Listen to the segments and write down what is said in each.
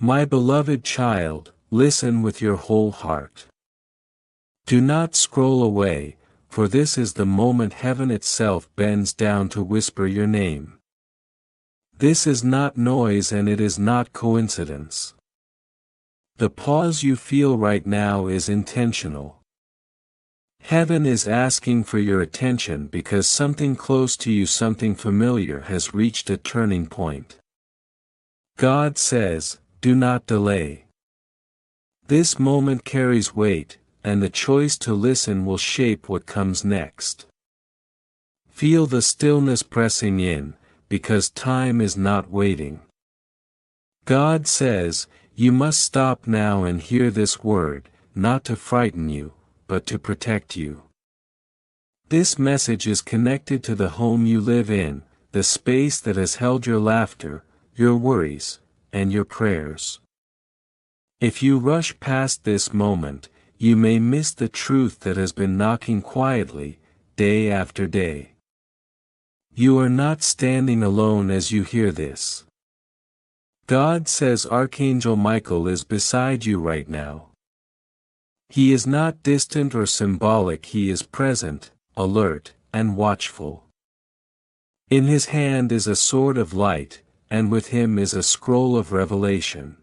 My beloved child, listen with your whole heart. Do not scroll away, for this is the moment heaven itself bends down to whisper your name. This is not noise and it is not coincidence. The pause you feel right now is intentional. Heaven is asking for your attention because something close to you, something familiar, has reached a turning point. God says, do not delay. This moment carries weight, and the choice to listen will shape what comes next. Feel the stillness pressing in, because time is not waiting. God says, you must stop now and hear this word, not to frighten you, but to protect you. This message is connected to the home you live in, the space that has held your laughter, your worries, and your prayers. If you rush past this moment, you may miss the truth that has been knocking quietly, day after day. You are not standing alone as you hear this. God says Archangel Michael is beside you right now. He is not distant or symbolic, he is present, alert, and watchful. In his hand is a sword of light, and with him is a scroll of revelation.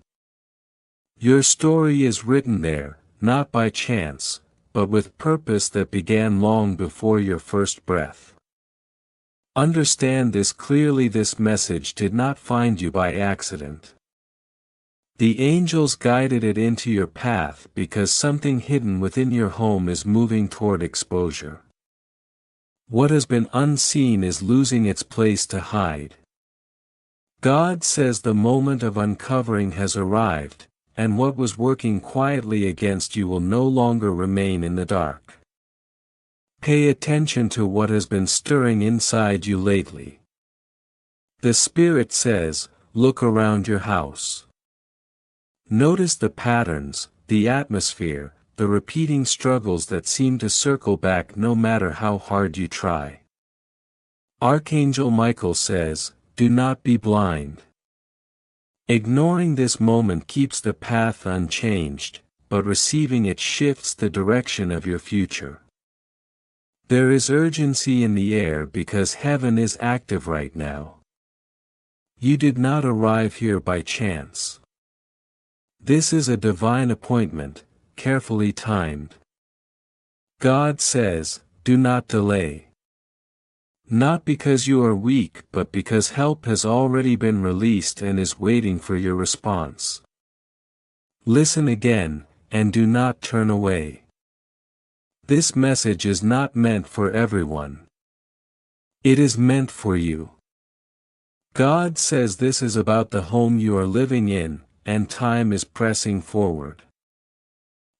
Your story is written there, not by chance, but with purpose that began long before your first breath. Understand this clearly: this message did not find you by accident. The angels guided it into your path because something hidden within your home is moving toward exposure. What has been unseen is losing its place to hide. God says the moment of uncovering has arrived, and what was working quietly against you will no longer remain in the dark. Pay attention to what has been stirring inside you lately. The Spirit says, look around your house. Notice the patterns, the atmosphere, the repeating struggles that seem to circle back no matter how hard you try. Archangel Michael says, do not be blind. Ignoring this moment keeps the path unchanged, but receiving it shifts the direction of your future. There is urgency in the air because heaven is active right now. You did not arrive here by chance. This is a divine appointment, carefully timed. God says, do not delay. Not because you are weak, but because help has already been released and is waiting for your response. Listen again, and do not turn away. This message is not meant for everyone. It is meant for you. God says this is about the home you are living in, and time is pressing forward.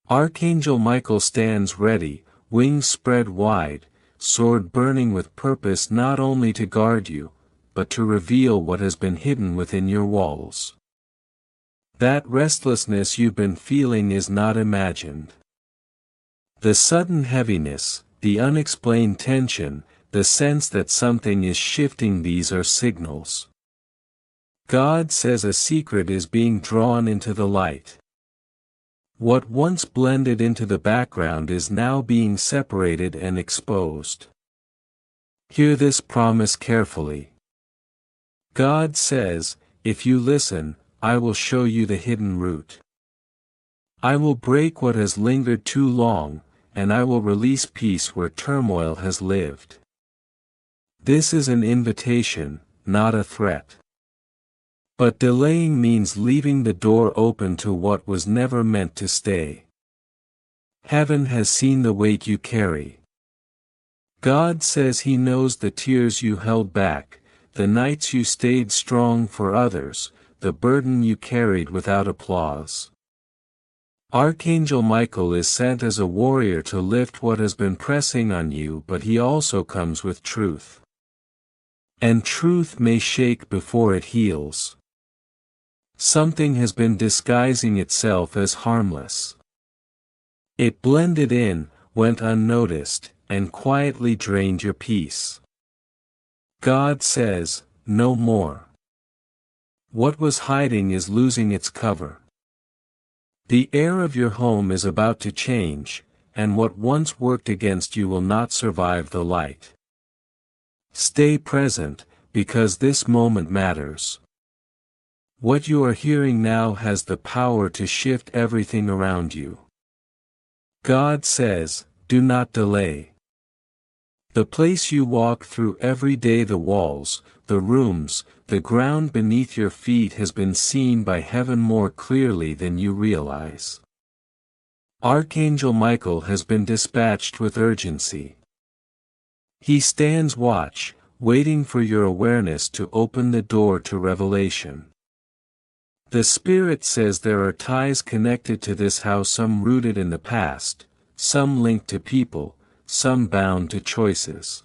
Archangel Michael stands ready, wings spread wide, sword burning with purpose, not only to guard you, but to reveal what has been hidden within your walls. That restlessness you've been feeling is not imagined. The sudden heaviness, the unexplained tension, the sense that something is shifting, these are signals. God says a secret is being drawn into the light. What once blended into the background is now being separated and exposed. Hear this promise carefully. God says, if you listen, I will show you the hidden root. I will break what has lingered too long, and I will release peace where turmoil has lived. This is an invitation, not a threat. But delaying means leaving the door open to what was never meant to stay. Heaven has seen the weight you carry. God says He knows the tears you held back, the nights you stayed strong for others, the burden you carried without applause. Archangel Michael is sent as a warrior to lift what has been pressing on you, but he also comes with truth. And truth may shake before it heals. Something has been disguising itself as harmless. It blended in, went unnoticed, and quietly drained your peace. God says, no more. What was hiding is losing its cover. The air of your home is about to change, and what once worked against you will not survive the light. Stay present, because this moment matters. What you are hearing now has the power to shift everything around you. God says, do not delay. The place you walk through every day, the walls, the rooms, the ground beneath your feet has been seen by heaven more clearly than you realize. Archangel Michael has been dispatched with urgency. He stands watch, waiting for your awareness to open the door to revelation. The Spirit says there are ties connected to this house, some rooted in the past, some linked to people, some bound to choices.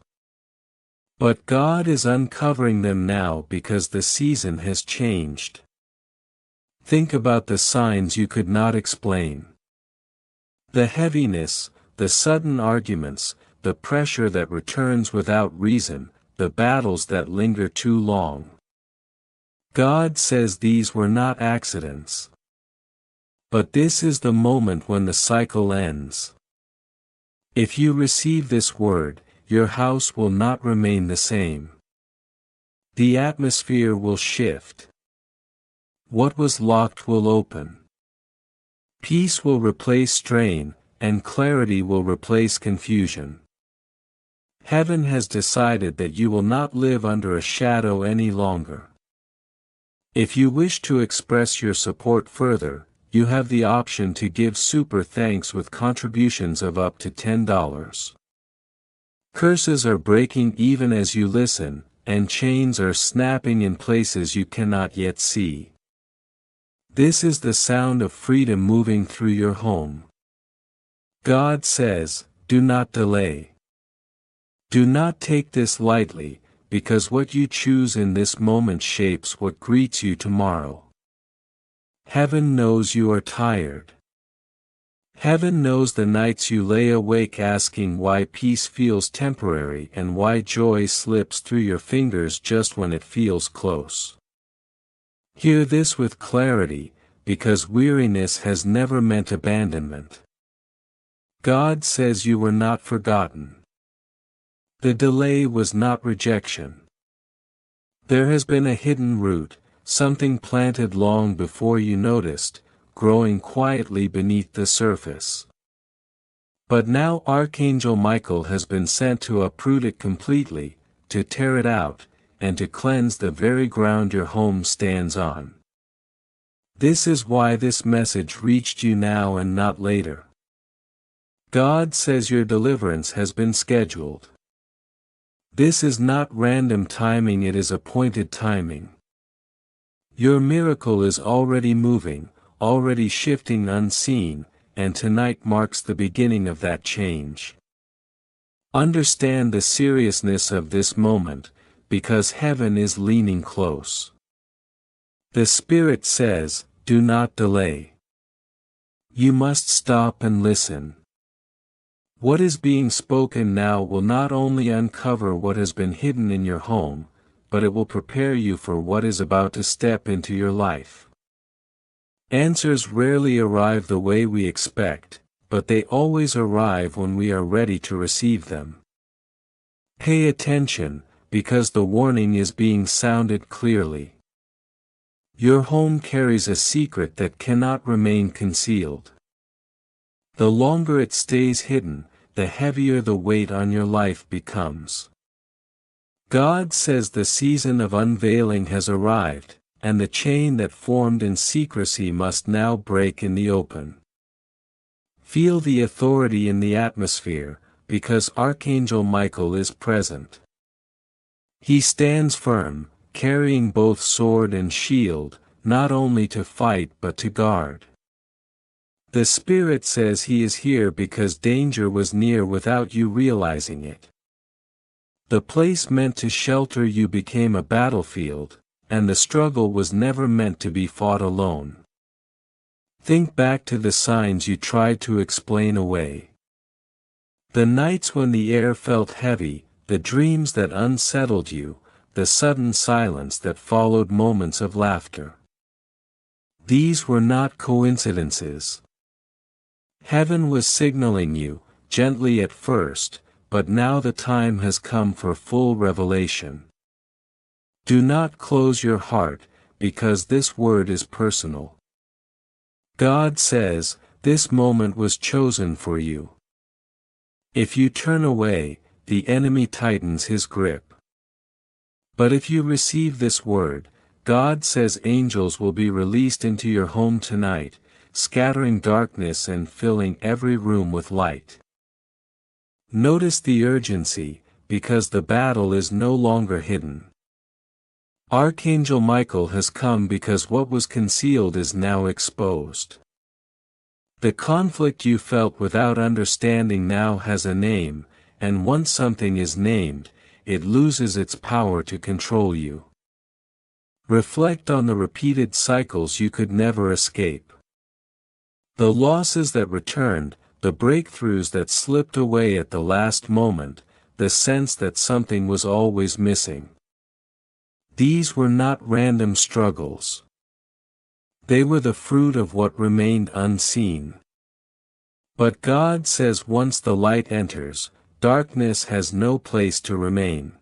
But God is uncovering them now because the season has changed. Think about the signs you could not explain. The heaviness, the sudden arguments, the pressure that returns without reason, the battles that linger too long. God says these were not accidents. But this is the moment when the cycle ends. If you receive this word, your house will not remain the same. The atmosphere will shift. What was locked will open. Peace will replace strain, and clarity will replace confusion. Heaven has decided that you will not live under a shadow any longer. If you wish to express your support further, you have the option to give super thanks with contributions of up to $10. Curses are breaking even as you listen, and chains are snapping in places you cannot yet see. This is the sound of freedom moving through your home. God says, do not delay. Do not take this lightly, because what you choose in this moment shapes what greets you tomorrow. Heaven knows you are tired. Heaven knows the nights you lay awake asking why peace feels temporary and why joy slips through your fingers just when it feels close. Hear this with clarity, because weariness has never meant abandonment. God says you were not forgotten. The delay was not rejection. There has been a hidden root, something planted long before you noticed, growing quietly beneath the surface. But now Archangel Michael has been sent to uproot it completely, to tear it out, and to cleanse the very ground your home stands on. This is why this message reached you now and not later. God says your deliverance has been scheduled. This is not random timing, it is appointed timing. Your miracle is already moving, already shifting unseen, and tonight marks the beginning of that change. Understand the seriousness of this moment, because heaven is leaning close. The Spirit says, do not delay. You must stop and listen. What is being spoken now will not only uncover what has been hidden in your home, but it will prepare you for what is about to step into your life. Answers rarely arrive the way we expect, but they always arrive when we are ready to receive them. Pay attention, because the warning is being sounded clearly. Your home carries a secret that cannot remain concealed. The longer it stays hidden, the heavier the weight on your life becomes. God says the season of unveiling has arrived, and the chain that formed in secrecy must now break in the open. Feel the authority in the atmosphere, because Archangel Michael is present. He stands firm, carrying both sword and shield, not only to fight but to guard. The Spirit says he is here because danger was near without you realizing it. The place meant to shelter you became a battlefield, and the struggle was never meant to be fought alone. Think back to the signs you tried to explain away. The nights when the air felt heavy, the dreams that unsettled you, the sudden silence that followed moments of laughter. These were not coincidences. Heaven was signaling you, gently at first, but now the time has come for full revelation. Do not close your heart, because this word is personal. God says, this moment was chosen for you. If you turn away, the enemy tightens his grip. But if you receive this word, God says angels will be released into your home tonight, scattering darkness and filling every room with light. Notice the urgency, because the battle is no longer hidden. Archangel Michael has come because what was concealed is now exposed. The conflict you felt without understanding now has a name, and once something is named, it loses its power to control you. Reflect on the repeated cycles you could never escape. The losses that returned, the breakthroughs that slipped away at the last moment, the sense that something was always missing. These were not random struggles. They were the fruit of what remained unseen. But God says once the light enters, darkness has no place to remain.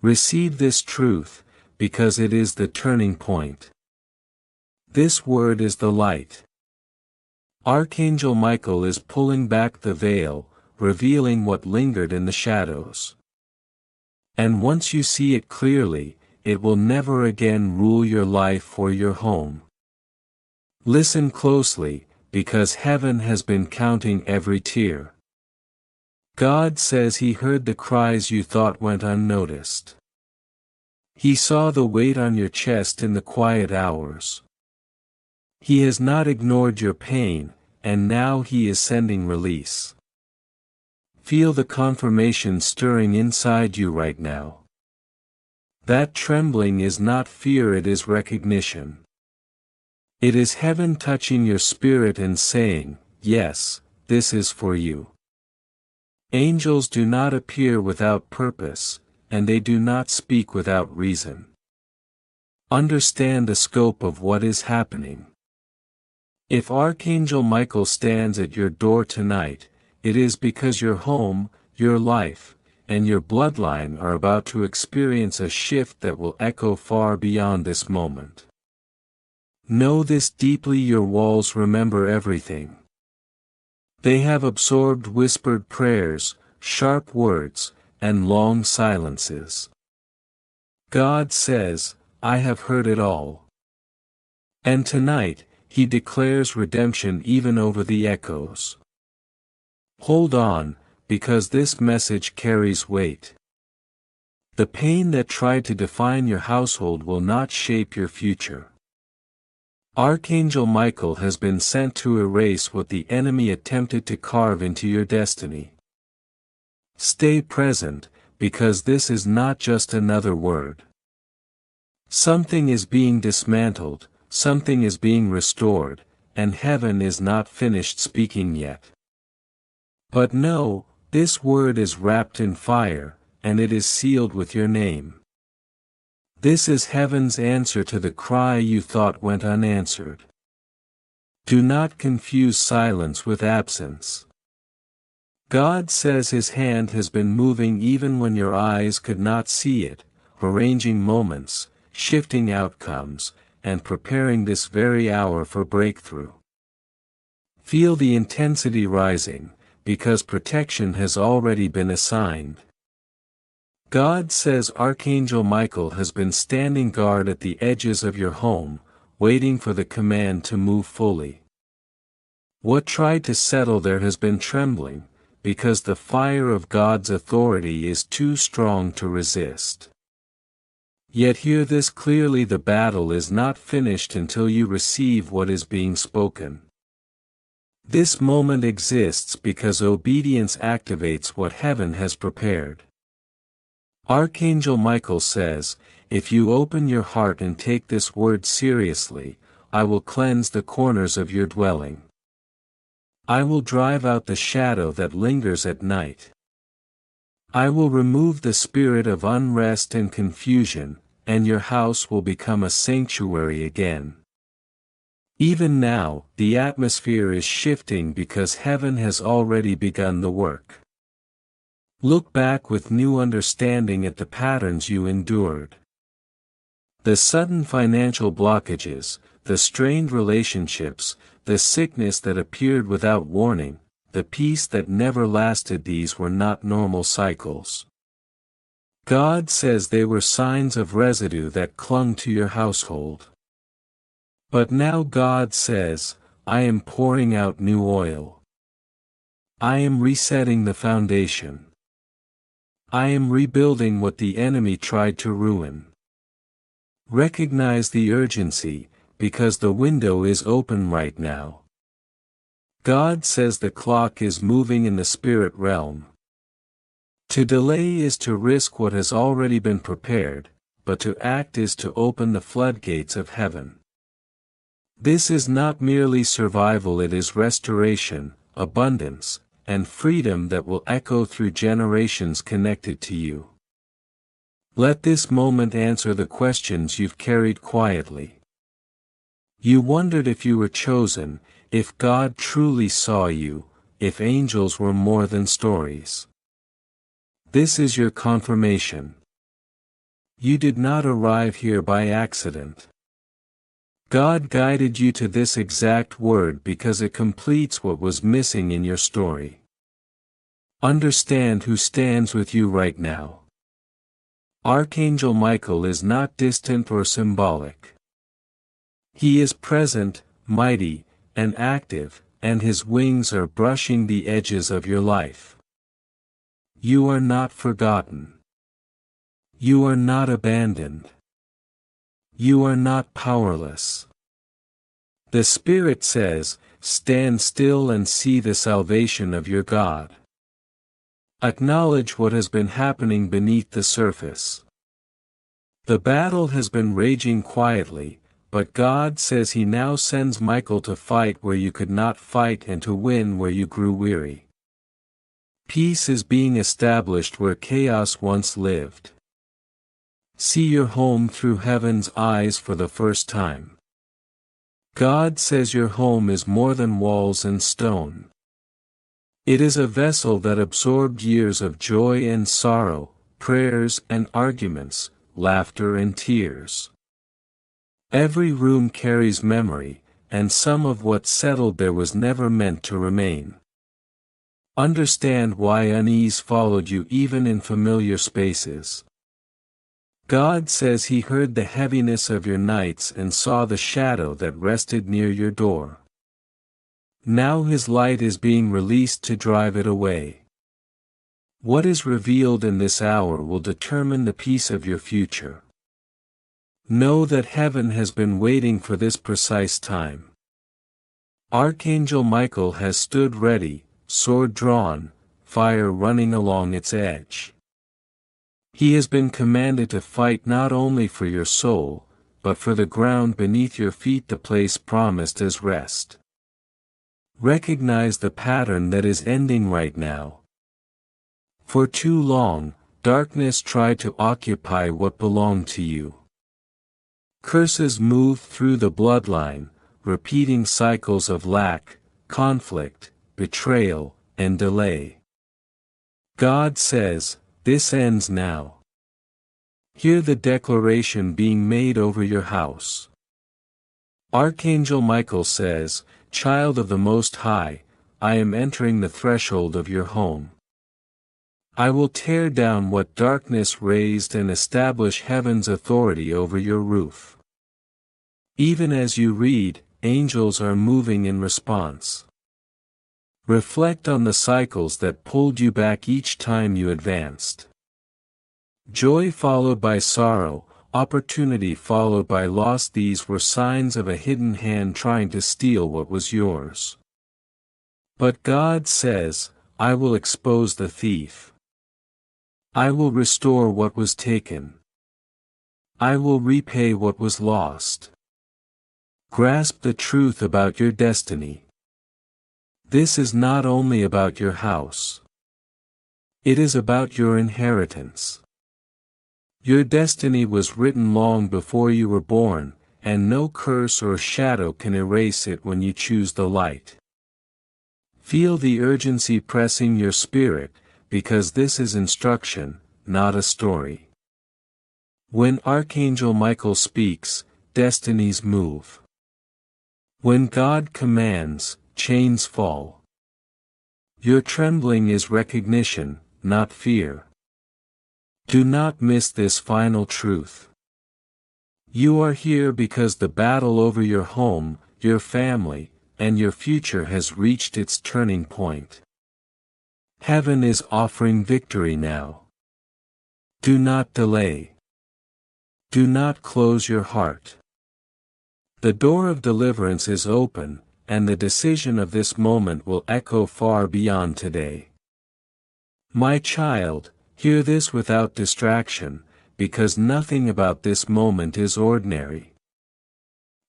Receive this truth, because it is the turning point. This word is the light. Archangel Michael is pulling back the veil, revealing what lingered in the shadows. And once you see it clearly, it will never again rule your life or your home. Listen closely, because heaven has been counting every tear. God says He heard the cries you thought went unnoticed. He saw the weight on your chest in the quiet hours. He has not ignored your pain, and now He is sending release. Feel the confirmation stirring inside you right now. That trembling is not fear, it is recognition. It is heaven touching your spirit and saying, yes, this is for you. Angels do not appear without purpose, and they do not speak without reason. Understand the scope of what is happening. If Archangel Michael stands at your door tonight, it is because your home, your life, and your bloodline are about to experience a shift that will echo far beyond this moment. Know this deeply: your walls remember everything. They have absorbed whispered prayers, sharp words, and long silences. God says, I have heard it all. And tonight, He declares redemption even over the echoes. Hold on, because this message carries weight. The pain that tried to define your household will not shape your future. Archangel Michael has been sent to erase what the enemy attempted to carve into your destiny. Stay present, because this is not just another word. Something is being dismantled, something is being restored, and heaven is not finished speaking yet. But know, this word is wrapped in fire, and it is sealed with your name. This is heaven's answer to the cry you thought went unanswered. Do not confuse silence with absence. God says His hand has been moving even when your eyes could not see it, arranging moments, shifting outcomes, and preparing this very hour for breakthrough. Feel the intensity rising, because protection has already been assigned. God says Archangel Michael has been standing guard at the edges of your home, waiting for the command to move fully. What tried to settle there has been trembling, because the fire of God's authority is too strong to resist. Yet hear this clearly: the battle is not finished until you receive what is being spoken. This moment exists because obedience activates what heaven has prepared. Archangel Michael says, if you open your heart and take this word seriously, I will cleanse the corners of your dwelling. I will drive out the shadow that lingers at night. I will remove the spirit of unrest and confusion, and your house will become a sanctuary again. Even now, the atmosphere is shifting because heaven has already begun the work. Look back with new understanding at the patterns you endured. The sudden financial blockages, the strained relationships, the sickness that appeared without warning, the peace that never lasted. These were not normal cycles. God says they were signs of residue that clung to your household. But now God says, I am pouring out new oil. I am resetting the foundation. I am rebuilding what the enemy tried to ruin. Recognize the urgency, because the window is open right now. God says the clock is moving in the spirit realm. To delay is to risk what has already been prepared, but to act is to open the floodgates of heaven. This is not merely survival, it is restoration, abundance, and freedom that will echo through generations connected to you. Let this moment answer the questions you've carried quietly. You wondered if you were chosen, if God truly saw you, if angels were more than stories. This is your confirmation. You did not arrive here by accident. God guided you to this exact word because it completes what was missing in your story. Understand who stands with you right now. Archangel Michael is not distant or symbolic. He is present, mighty, and active, and his wings are brushing the edges of your life. You are not forgotten. You are not abandoned. You are not powerless. The Spirit says, stand still and see the salvation of your God. Acknowledge what has been happening beneath the surface. The battle has been raging quietly, but God says He now sends Michael to fight where you could not fight and to win where you grew weary. Peace is being established where chaos once lived. See your home through heaven's eyes for the first time. God says your home is more than walls and stone. It is a vessel that absorbed years of joy and sorrow, prayers and arguments, laughter and tears. Every room carries memory, and some of what settled there was never meant to remain. Understand why unease followed you even in familiar spaces. God says He heard the heaviness of your nights and saw the shadow that rested near your door. Now His light is being released to drive it away. What is revealed in this hour will determine the peace of your future. Know that heaven has been waiting for this precise time. Archangel Michael has stood ready, sword drawn, fire running along its edge. He has been commanded to fight not only for your soul, but for the ground beneath your feet, the place promised as rest. Recognize the pattern that is ending right now. For too long, darkness tried to occupy what belonged to you. Curses moved through the bloodline, repeating cycles of lack, conflict, betrayal, and delay. God says, this ends now. Hear the declaration being made over your house. Archangel Michael says, Child of the Most High, I am entering the threshold of your home. I will tear down what darkness raised and establish heaven's authority over your roof. Even as you read, angels are moving in response. Reflect on the cycles that pulled you back each time you advanced. Joy followed by sorrow, opportunity followed by loss, these were signs of a hidden hand trying to steal what was yours. But God says, I will expose the thief. I will restore what was taken. I will repay what was lost. Grasp the truth about your destiny. This is not only about your house. It is about your inheritance. Your destiny was written long before you were born, and no curse or shadow can erase it when you choose the light. Feel the urgency pressing your spirit, because this is instruction, not a story. When Archangel Michael speaks, destinies move. When God commands, chains fall. Your trembling is recognition, not fear. Do not miss this final truth. You are here because the battle over your home, your family, and your future has reached its turning point. Heaven is offering victory now. Do not delay. Do not close your heart. The door of deliverance is open, and the decision of this moment will echo far beyond today. My child, hear this without distraction, because nothing about this moment is ordinary.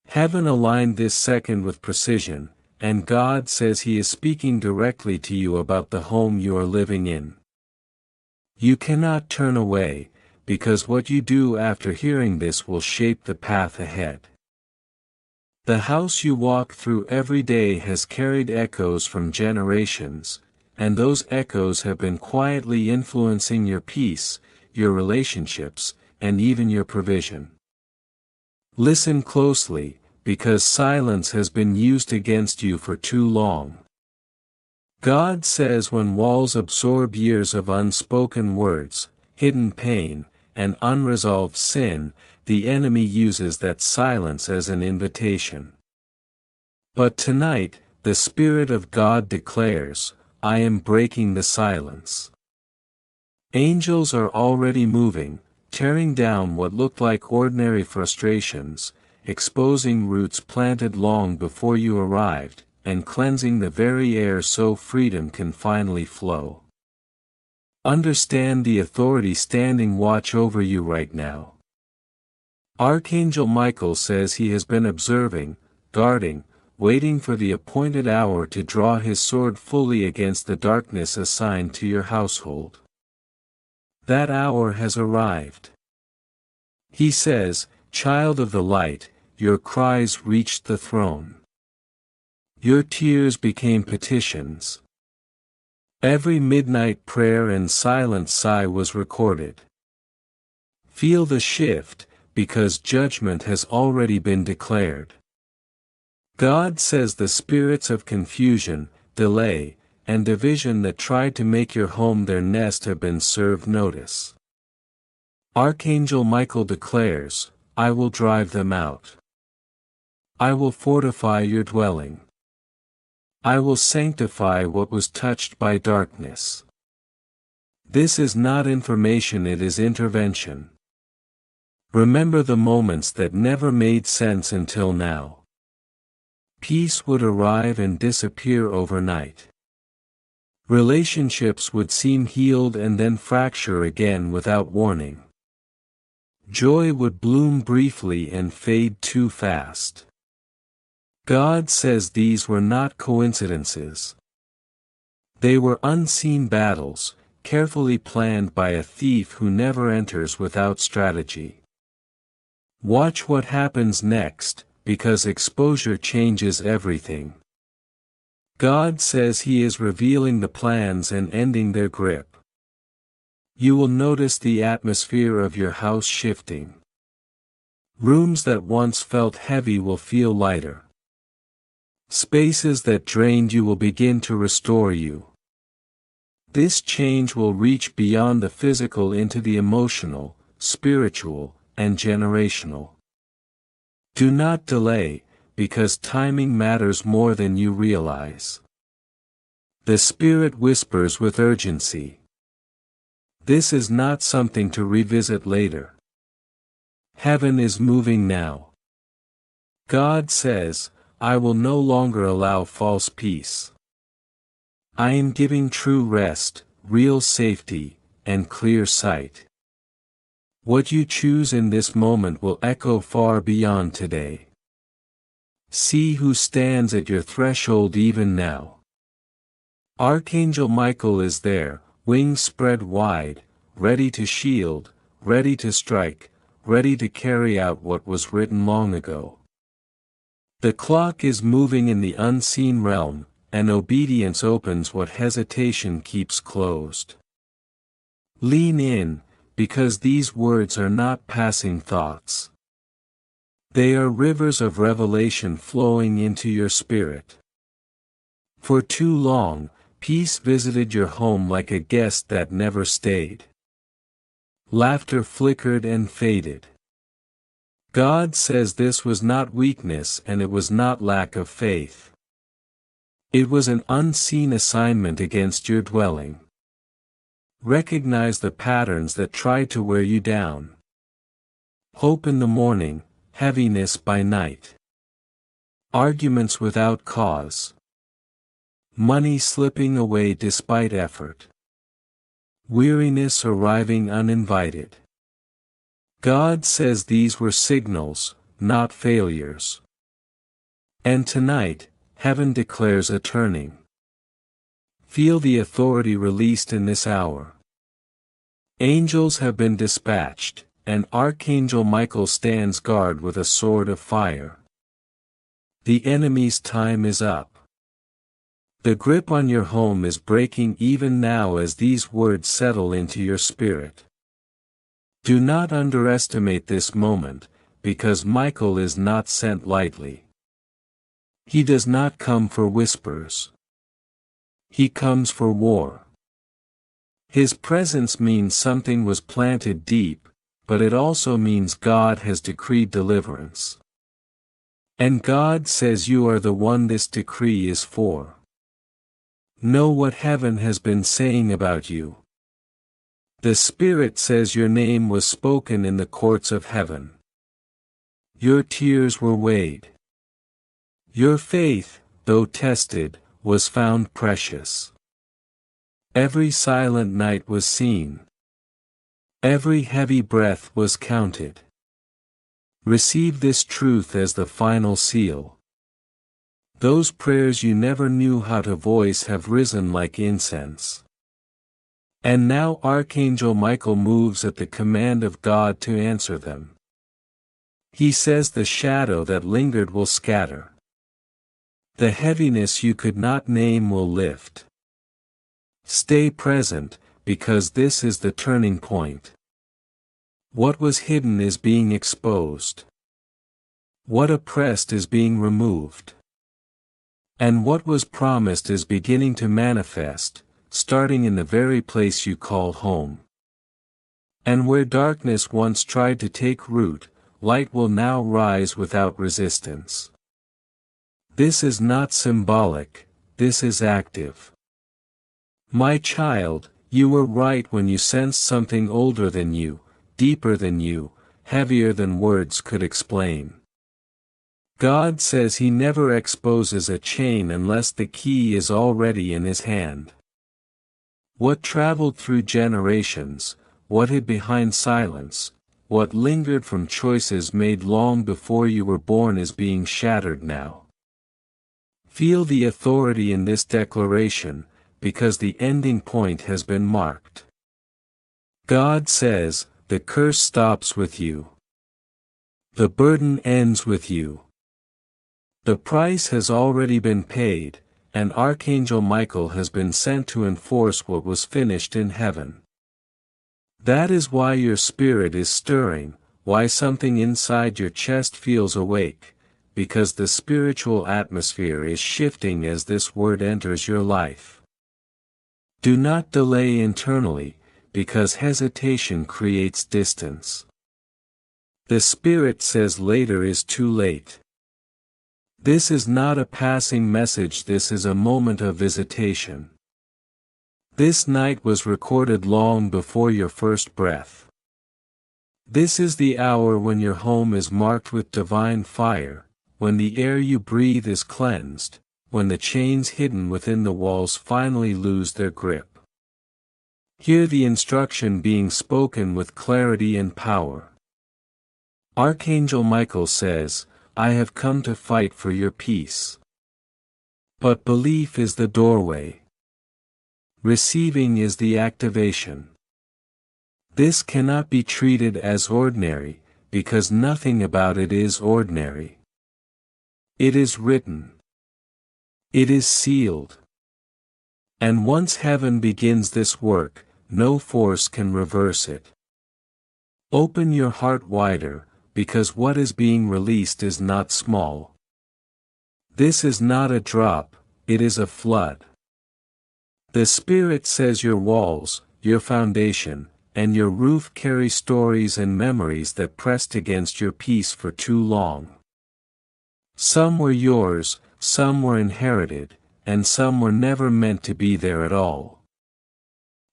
Heaven aligned this second with precision, and God says He is speaking directly to you about the home you are living in. You cannot turn away, because what you do after hearing this will shape the path ahead. The house you walk through every day has carried echoes from generations, and those echoes have been quietly influencing your peace, your relationships, and even your provision. Listen closely, because silence has been used against you for too long. God says when walls absorb years of unspoken words, hidden pain, and unresolved sin, the enemy uses that silence as an invitation. But tonight, the Spirit of God declares, I am breaking the silence. Angels are already moving, tearing down what looked like ordinary frustrations, exposing roots planted long before you arrived, and cleansing the very air so freedom can finally flow. Understand the authority standing watch over you right now. Archangel Michael says he has been observing, guarding, waiting for the appointed hour to draw his sword fully against the darkness assigned to your household. That hour has arrived. He says, Child of the light, your cries reached the throne. Your tears became petitions. Every midnight prayer and silent sigh was recorded. Feel the shift, because judgment has already been declared. God says the spirits of confusion, delay, and division that tried to make your home their nest have been served notice. Archangel Michael declares, I will drive them out. I will fortify your dwelling. I will sanctify what was touched by darkness. This is not information, it is intervention. Remember the moments that never made sense until now. Peace would arrive and disappear overnight. Relationships would seem healed and then fracture again without warning. Joy would bloom briefly and fade too fast. God says these were not coincidences. They were unseen battles, carefully planned by a thief who never enters without strategy. Watch what happens next, because exposure changes everything. God says He is revealing the plans and ending their grip. You will notice the atmosphere of your house shifting. Rooms that once felt heavy will feel lighter. Spaces that drained you will begin to restore you. This change will reach beyond the physical into the emotional, spiritual, and generational. Do not delay, because timing matters more than you realize. The Spirit whispers with urgency. This is not something to revisit later. Heaven is moving now. God says, I will no longer allow false peace. I am giving true rest, real safety, and clear sight. What you choose in this moment will echo far beyond today. See who stands at your threshold even now. Archangel Michael is there, wings spread wide, ready to shield, ready to strike, ready to carry out what was written long ago. The clock is moving in the unseen realm, and obedience opens what hesitation keeps closed. Lean in, because these words are not passing thoughts. They are rivers of revelation flowing into your spirit. For too long, peace visited your home like a guest that never stayed. Laughter flickered and faded. God says this was not weakness and it was not lack of faith. It was an unseen assignment against your dwelling. Recognize the patterns that try to wear you down. Hope in the morning, heaviness by night. Arguments without cause. Money slipping away despite effort. Weariness arriving uninvited. God says these were signals, not failures. And tonight, heaven declares a turning. Feel the authority released in this hour. Angels have been dispatched, and Archangel Michael stands guard with a sword of fire. The enemy's time is up. The grip on your home is breaking even now as these words settle into your spirit. Do not underestimate this moment, because Michael is not sent lightly. He does not come for whispers. He comes for war. His presence means something was planted deep, but it also means God has decreed deliverance. And God says you are the one this decree is for. Know what heaven has been saying about you. The Spirit says your name was spoken in the courts of heaven. Your tears were weighed. Your faith, though tested, was found precious. Every silent night was seen. Every heavy breath was counted. Receive this truth as the final seal. Those prayers you never knew how to voice have risen like incense. And now Archangel Michael moves at the command of God to answer them. He says the shadow that lingered will scatter. The heaviness you could not name will lift. Stay present, because this is the turning point. What was hidden is being exposed. What oppressed is being removed. And what was promised is beginning to manifest, starting in the very place you call home. And where darkness once tried to take root, light will now rise without resistance. This is not symbolic, this is active. My child, you were right when you sensed something older than you, deeper than you, heavier than words could explain. God says He never exposes a chain unless the key is already in His hand. What traveled through generations, what hid behind silence, what lingered from choices made long before you were born is being shattered now. Feel the authority in this declaration, because the ending point has been marked. God says, the curse stops with you. The burden ends with you. The price has already been paid, and Archangel Michael has been sent to enforce what was finished in heaven. That is why your spirit is stirring, why something inside your chest feels awake, because the spiritual atmosphere is shifting as this word enters your life. Do not delay internally, because hesitation creates distance. The Spirit says later is too late. This is not a passing message, this is a moment of visitation. This night was recorded long before your first breath. This is the hour when your home is marked with divine fire, when the air you breathe is cleansed, when the chains hidden within the walls finally lose their grip. Hear the instruction being spoken with clarity and power. Archangel Michael says, I have come to fight for your peace. But belief is the doorway. Receiving is the activation. This cannot be treated as ordinary, because nothing about it is ordinary. It is written. It is sealed. And once heaven begins this work, no force can reverse it. Open your heart wider, because what is being released is not small. This is not a drop, it is a flood. The Spirit says your walls, your foundation, and your roof carry stories and memories that pressed against your peace for too long. Some were yours, some were inherited, and some were never meant to be there at all.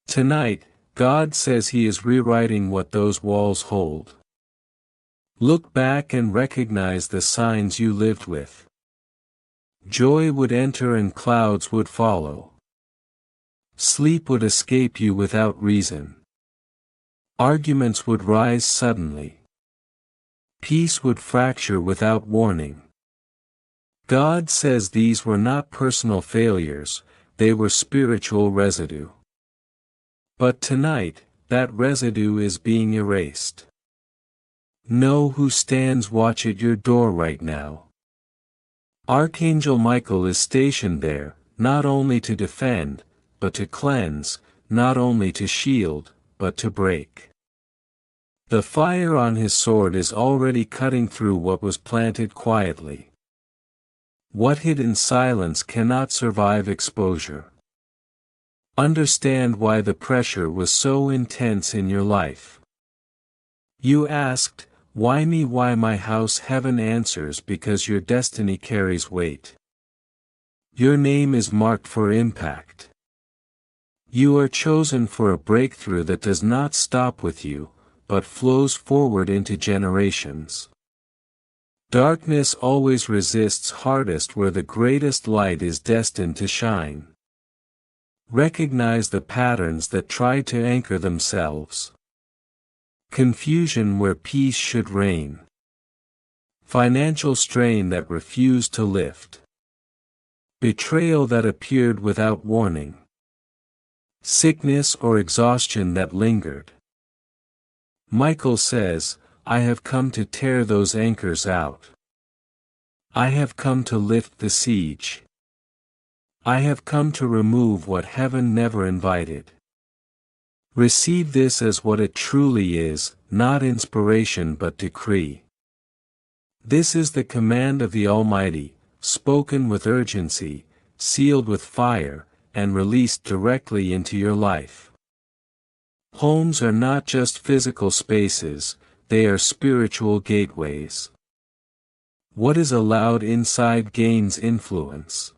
Tonight, God says He is rewriting what those walls hold. Look back and recognize the signs you lived with. Joy would enter and clouds would follow. Sleep would escape you without reason. Arguments would rise suddenly. Peace would fracture without warning. God says these were not personal failures, they were spiritual residue. But tonight, that residue is being erased. Know who stands watch at your door right now. Archangel Michael is stationed there, not only to defend, but to cleanse, not only to shield, but to break. The fire on his sword is already cutting through what was planted quietly. What hid in silence cannot survive exposure. Understand why the pressure was so intense in your life. You asked, "Why me? Why my house?" Heaven answers, because your destiny carries weight. Your name is marked for impact. You are chosen for a breakthrough that does not stop with you, but flows forward into generations. Darkness always resists hardest where the greatest light is destined to shine. Recognize the patterns that try to anchor themselves. Confusion where peace should reign. Financial strain that refused to lift. Betrayal that appeared without warning. Sickness or exhaustion that lingered. Michael says, "I have come to tear those anchors out. I have come to lift the siege. I have come to remove what heaven never invited." Receive this as what it truly is, not inspiration but decree. This is the command of the Almighty, spoken with urgency, sealed with fire, and released directly into your life. Homes are not just physical spaces, they are spiritual gateways. What is allowed inside gains influence.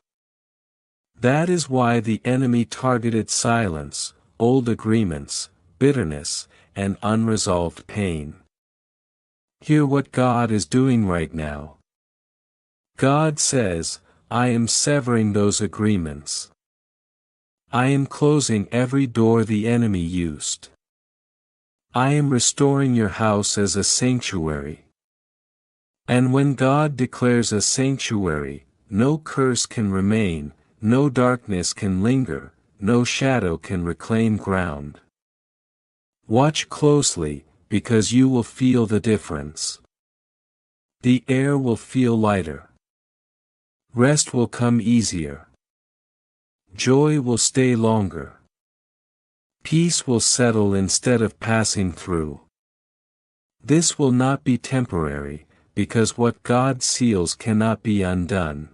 That is why the enemy targeted silence, old agreements, bitterness, and unresolved pain. Hear what God is doing right now. God says, "I am severing those agreements. I am closing every door the enemy used. I am restoring your house as a sanctuary." And when God declares a sanctuary, no curse can remain, no darkness can linger, no shadow can reclaim ground. Watch closely, because you will feel the difference. The air will feel lighter. Rest will come easier. Joy will stay longer. Peace will settle instead of passing through. This will not be temporary, because what God seals cannot be undone.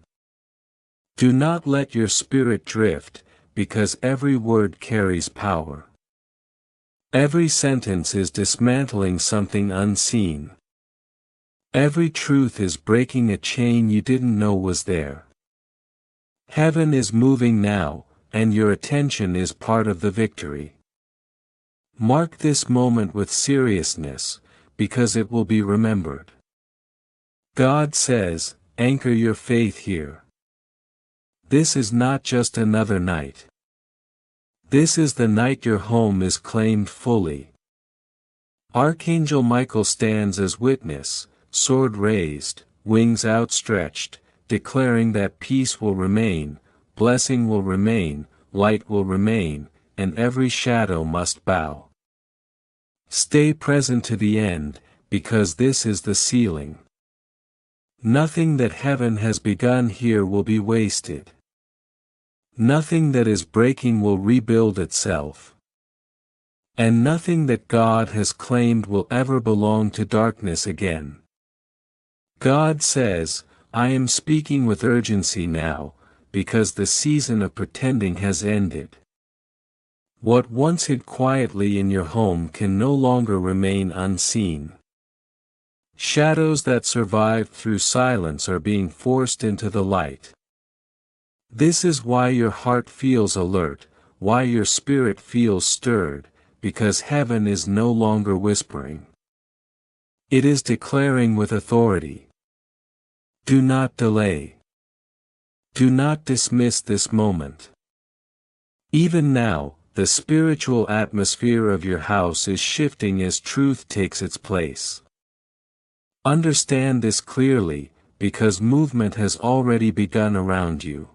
Do not let your spirit drift, because every word carries power. Every sentence is dismantling something unseen. Every truth is breaking a chain you didn't know was there. Heaven is moving now, and your attention is part of the victory. Mark this moment with seriousness, because it will be remembered. God says, "Anchor your faith here." This is not just another night. This is the night your home is claimed fully. Archangel Michael stands as witness, sword raised, wings outstretched, declaring that peace will remain, blessing will remain, light will remain, and every shadow must bow. Stay present to the end, because this is the sealing. Nothing that heaven has begun here will be wasted. Nothing that is breaking will rebuild itself. And nothing that God has claimed will ever belong to darkness again. God says, I am speaking with urgency now, because the season of pretending has ended. What once hid quietly in your home can no longer remain unseen. Shadows that survived through silence are being forced into the light. This is why your heart feels alert, why your spirit feels stirred, because heaven is no longer whispering. It is declaring with authority. Do not delay. Do not dismiss this moment. Even now, the spiritual atmosphere of your house is shifting as truth takes its place. Understand this clearly, because movement has already begun around you.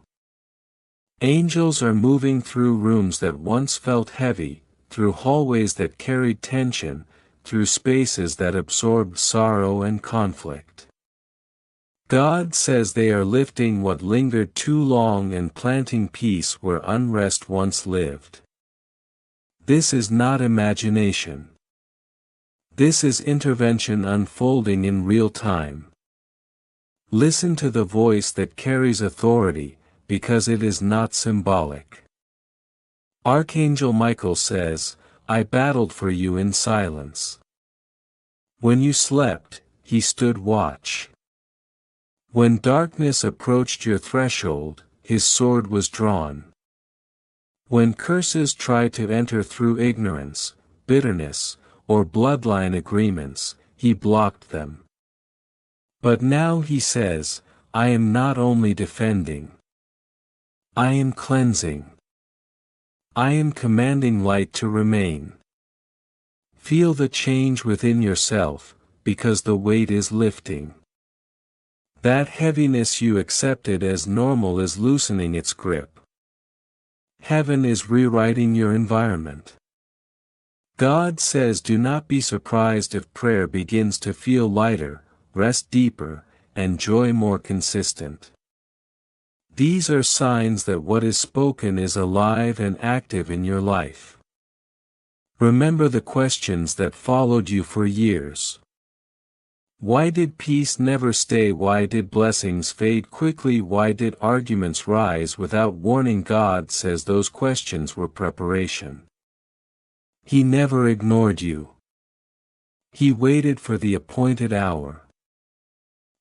Angels are moving through rooms that once felt heavy, through hallways that carried tension, through spaces that absorbed sorrow and conflict. God says they are lifting what lingered too long and planting peace where unrest once lived. This is not imagination. This is intervention unfolding in real time. Listen to the voice that carries authority, because it is not symbolic. Archangel Michael says, I battled for you in silence. When you slept, he stood watch. When darkness approached your threshold, his sword was drawn. When curses tried to enter through ignorance, bitterness, or bloodline agreements, he blocked them. But now he says, I am not only defending. I am cleansing. I am commanding light to remain. Feel the change within yourself, because the weight is lifting. That heaviness you accepted as normal is loosening its grip. Heaven is rewriting your environment. God says do not be surprised if prayer begins to feel lighter, rest deeper, and joy more consistent. These are signs that what is spoken is alive and active in your life. Remember the questions that followed you for years. Why did peace never stay? Why did blessings fade quickly? Why did arguments rise without warning? God says those questions were preparation. He never ignored you. He waited for the appointed hour.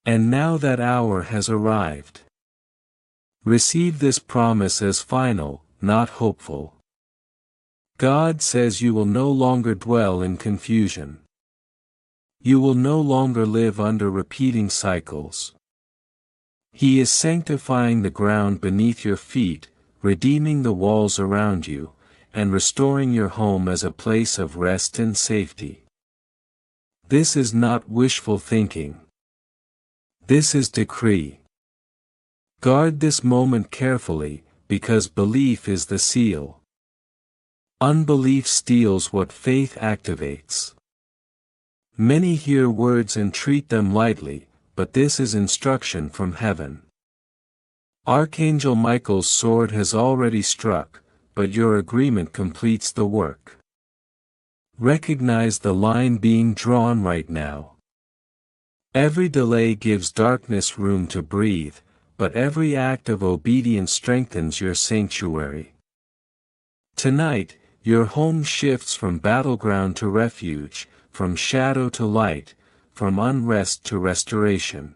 And now that hour has arrived. Receive this promise as final, not hopeful. God says you will no longer dwell in confusion. You will no longer live under repeating cycles. He is sanctifying the ground beneath your feet, redeeming the walls around you, and restoring your home as a place of rest and safety. This is not wishful thinking. This is decree. Guard this moment carefully, because belief is the seal. Unbelief steals what faith activates. Many hear words and treat them lightly, but this is instruction from heaven. Archangel Michael's sword has already struck, but your agreement completes the work. Recognize the line being drawn right now. Every delay gives darkness room to breathe, but every act of obedience strengthens your sanctuary. Tonight, your home shifts from battleground to refuge, from shadow to light, from unrest to restoration.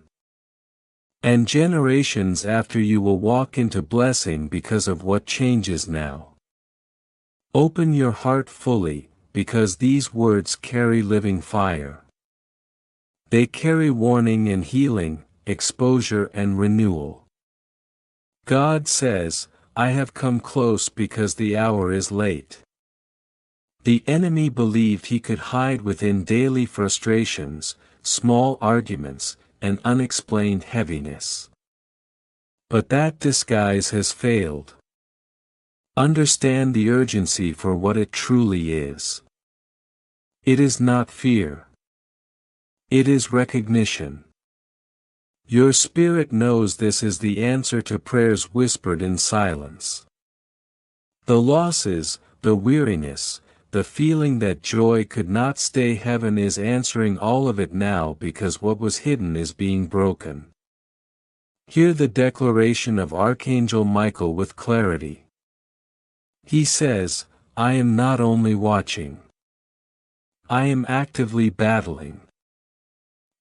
And generations after you will walk into blessing because of what changes now. Open your heart fully, because these words carry living fire. They carry warning and healing, exposure and renewal. God says, I have come close because the hour is late. The enemy believed he could hide within daily frustrations, small arguments, and unexplained heaviness. But that disguise has failed. Understand the urgency for what it truly is. It is not fear. It is recognition. Your spirit knows this is the answer to prayers whispered in silence. The losses, the weariness, the feeling that joy could not stay, heaven is answering all of it now because what was hidden is being broken. Hear the declaration of Archangel Michael with clarity. He says, I am not only watching. I am actively battling.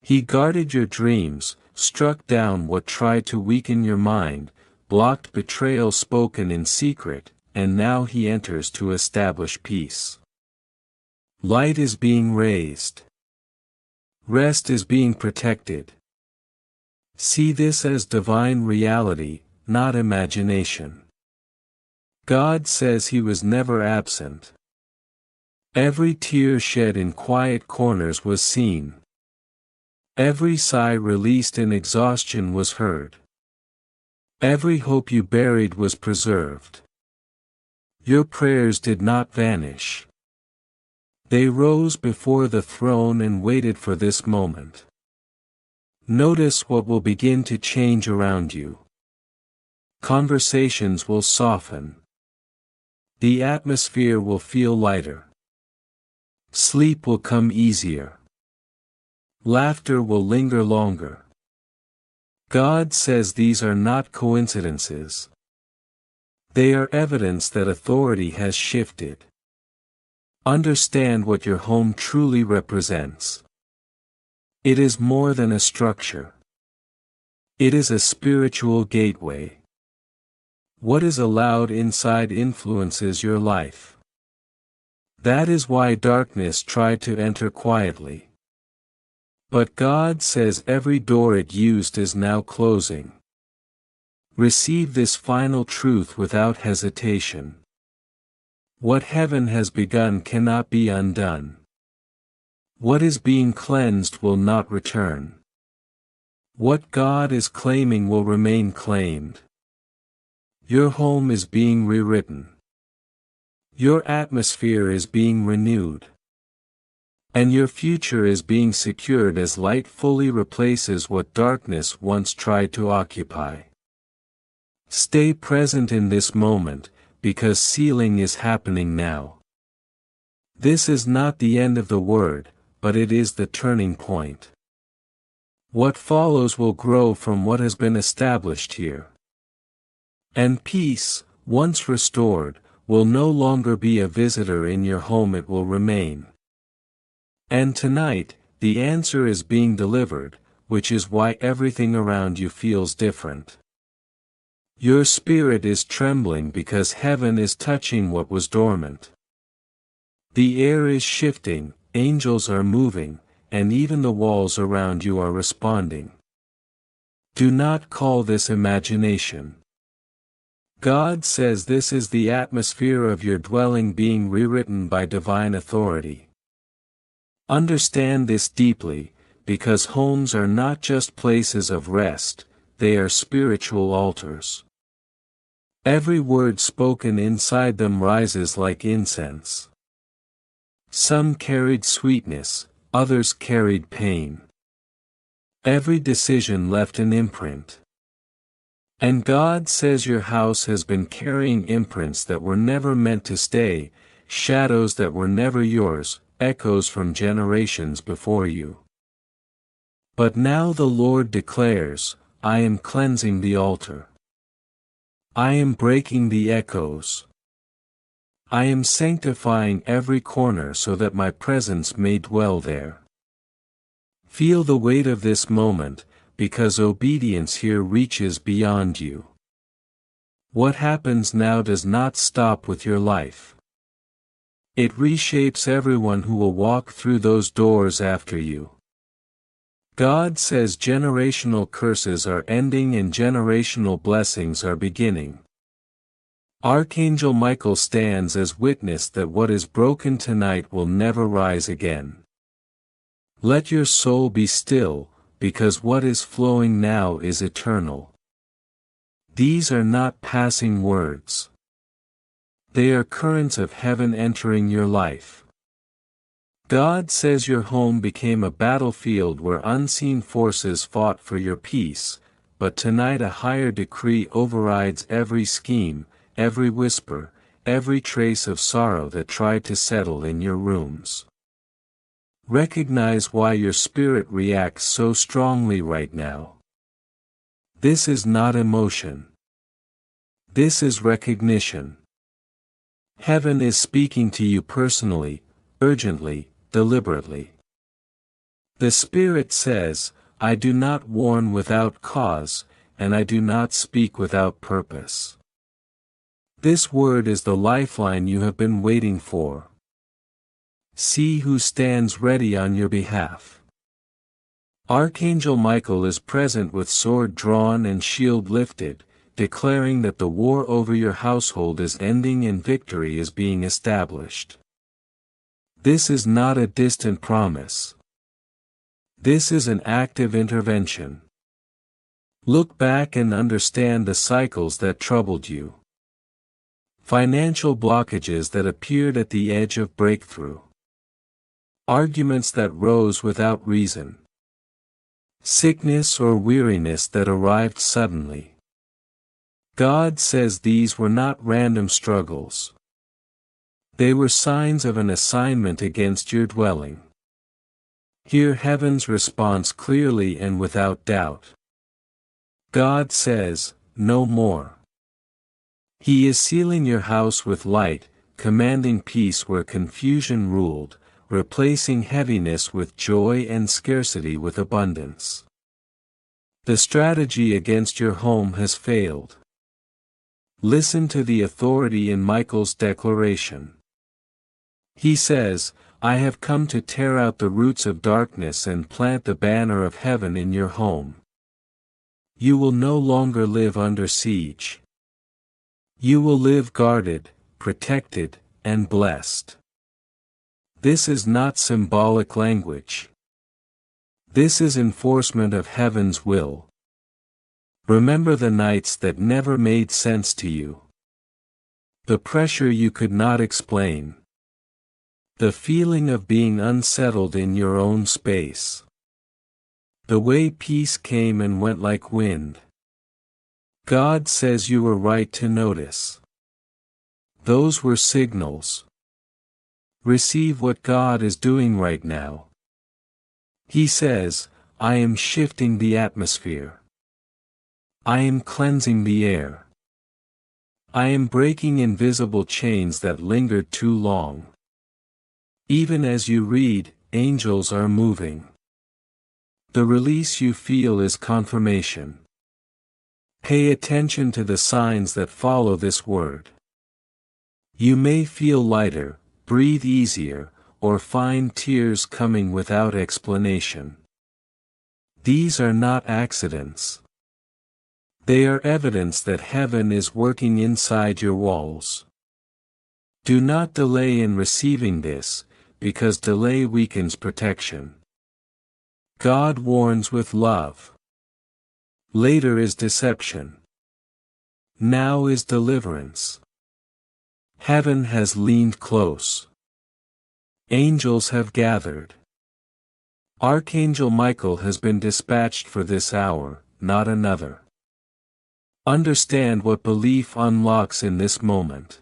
He guarded your dreams, struck down what tried to weaken your mind, blocked betrayal spoken in secret, and now he enters to establish peace. Light is being raised. Rest is being protected. See this as divine reality, not imagination. God says He was never absent. Every tear shed in quiet corners was seen. Every sigh released in exhaustion was heard. Every hope you buried was preserved. Your prayers did not vanish. They rose before the throne and waited for this moment. Notice what will begin to change around you. Conversations will soften. The atmosphere will feel lighter. Sleep will come easier. Laughter will linger longer. God says these are not coincidences. They are evidence that authority has shifted. Understand what your home truly represents. It is more than a structure. It is a spiritual gateway. What is allowed inside influences your life. That is why darkness tried to enter quietly. But God says every door it used is now closing. Receive this final truth without hesitation. What heaven has begun cannot be undone. What is being cleansed will not return. What God is claiming will remain claimed. Your home is being rewritten. Your atmosphere is being renewed. And your future is being secured as light fully replaces what darkness once tried to occupy. Stay present in this moment, because sealing is happening now. This is not the end of the word, but it is the turning point. What follows will grow from what has been established here. And peace, once restored, will no longer be a visitor in your home, it will remain. And tonight, the answer is being delivered, which is why everything around you feels different. Your spirit is trembling because heaven is touching what was dormant. The air is shifting, angels are moving, and even the walls around you are responding. Do not call this imagination. God says this is the atmosphere of your dwelling being rewritten by divine authority. Understand this deeply, because homes are not just places of rest, they are spiritual altars. Every word spoken inside them rises like incense. Some carried sweetness, others carried pain. Every decision left an imprint. And God says your house has been carrying imprints that were never meant to stay, shadows that were never yours, echoes from generations before you. But now the Lord declares, I am cleansing the altar. I am breaking the echoes. I am sanctifying every corner so that my presence may dwell there. Feel the weight of this moment, because obedience here reaches beyond you. What happens now does not stop with your life. It reshapes everyone who will walk through those doors after you. God says generational curses are ending and generational blessings are beginning. Archangel Michael stands as witness that what is broken tonight will never rise again. Let your soul be still, because what is flowing now is eternal. These are not passing words. They are currents of heaven entering your life. God says your home became a battlefield where unseen forces fought for your peace, but tonight a higher decree overrides every scheme, every whisper, every trace of sorrow that tried to settle in your rooms. Recognize why your spirit reacts so strongly right now. This is not emotion. This is recognition. Heaven is speaking to you personally, urgently, deliberately. The Spirit says, I do not warn without cause, and I do not speak without purpose. This word is the lifeline you have been waiting for. See who stands ready on your behalf. Archangel Michael is present with sword drawn and shield lifted, declaring that the war over your household is ending and victory is being established. This is not a distant promise. This is an active intervention. Look back and understand the cycles that troubled you. Financial blockages that appeared at the edge of breakthrough. Arguments that rose without reason. Sickness or weariness that arrived suddenly. God says these were not random struggles. They were signs of an assignment against your dwelling. Hear heaven's response clearly and without doubt. God says, no more. He is sealing your house with light, commanding peace where confusion ruled, replacing heaviness with joy and scarcity with abundance. The strategy against your home has failed. Listen to the authority in Michael's declaration. He says, I have come to tear out the roots of darkness and plant the banner of heaven in your home. You will no longer live under siege. You will live guarded, protected, and blessed. This is not symbolic language. This is enforcement of heaven's will. Remember the nights that never made sense to you. The pressure you could not explain. The feeling of being unsettled in your own space. The way peace came and went like wind. God says you were right to notice. Those were signals. Receive what God is doing right now. He says, I am shifting the atmosphere. I am cleansing the air. I am breaking invisible chains that lingered too long. Even as you read, angels are moving. The release you feel is confirmation. Pay attention to the signs that follow this word. You may feel lighter, breathe easier, or find tears coming without explanation. These are not accidents. They are evidence that heaven is working inside your walls. Do not delay in receiving this, because delay weakens protection. God warns with love. Later is deception. Now is deliverance. Heaven has leaned close. Angels have gathered. Archangel Michael has been dispatched for this hour, not another. Understand what belief unlocks in this moment.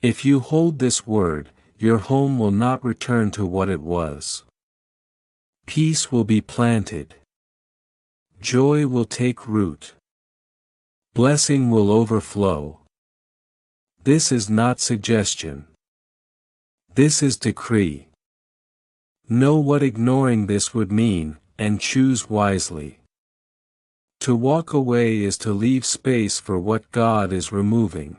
If you hold this word, your home will not return to what it was. Peace will be planted. Joy will take root. Blessing will overflow. This is not suggestion. This is decree. Know what ignoring this would mean, and choose wisely. To walk away is to leave space for what God is removing.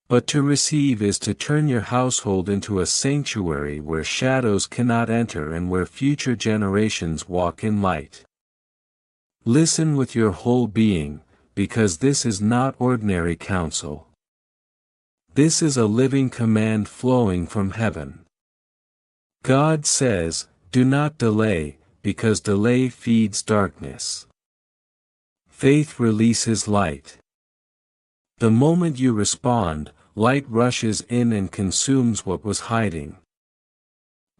But to receive is to turn your household into a sanctuary where shadows cannot enter and where future generations walk in light. Listen with your whole being, because this is not ordinary counsel. This is a living command flowing from heaven. God says, do not delay, because delay feeds darkness. Faith releases light. The moment you respond, light rushes in and consumes what was hiding.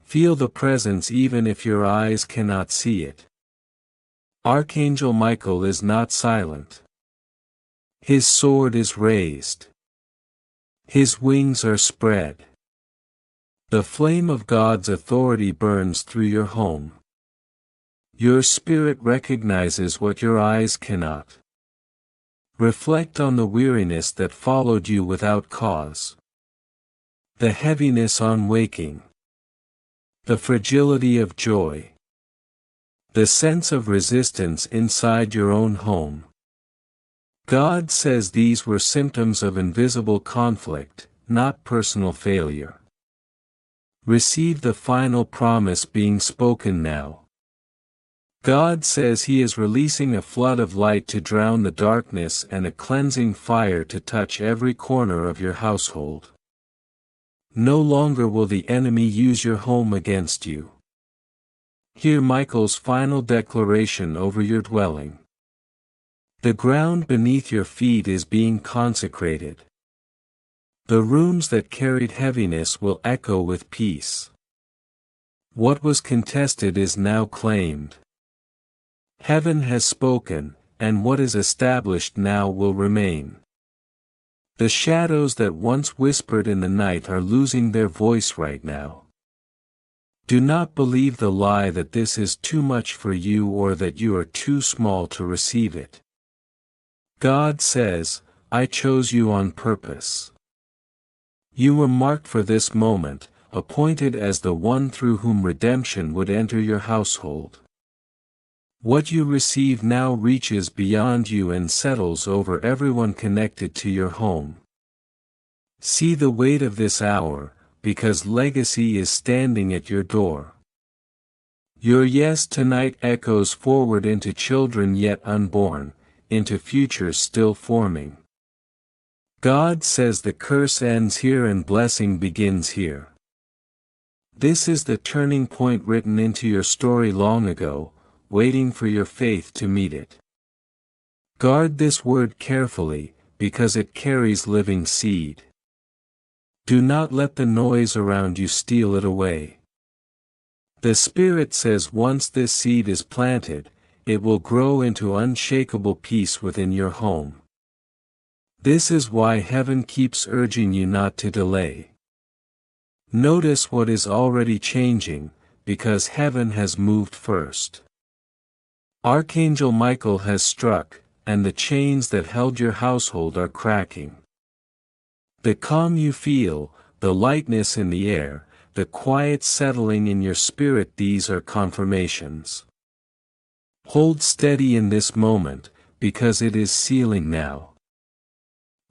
Feel the presence even if your eyes cannot see it. Archangel Michael is not silent. His sword is raised. His wings are spread. The flame of God's authority burns through your home. Your spirit recognizes what your eyes cannot. Reflect on the weariness that followed you without cause. The heaviness on waking. The fragility of joy. The sense of resistance inside your own home. God says these were symptoms of invisible conflict, not personal failure. Receive the final promise being spoken now. God says He is releasing a flood of light to drown the darkness and a cleansing fire to touch every corner of your household. No longer will the enemy use your home against you. Hear Michael's final declaration over your dwelling. The ground beneath your feet is being consecrated. The rooms that carried heaviness will echo with peace. What was contested is now claimed. Heaven has spoken, and what is established now will remain. The shadows that once whispered in the night are losing their voice right now. Do not believe the lie that this is too much for you or that you are too small to receive it. God says, I chose you on purpose. You were marked for this moment, appointed as the one through whom redemption would enter your household. What you receive now reaches beyond you and settles over everyone connected to your home. See the weight of this hour, because legacy is standing at your door. Your yes tonight echoes forward into children yet unborn, into futures still forming. God says the curse ends here and blessing begins here. This is the turning point written into your story long ago, waiting for your faith to meet it. Guard this word carefully, because it carries living seed. Do not let the noise around you steal it away. The Spirit says once this seed is planted, it will grow into unshakable peace within your home. This is why heaven keeps urging you not to delay. Notice what is already changing, because heaven has moved first. Archangel Michael has struck, and the chains that held your household are cracking. The calm you feel, the lightness in the air, the quiet settling in your spirit, these are confirmations. Hold steady in this moment, because it is sealing now.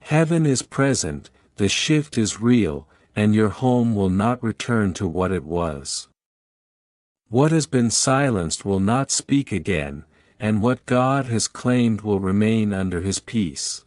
Heaven is present, the shift is real, and your home will not return to what it was. What has been silenced will not speak again, and what God has claimed will remain under His peace.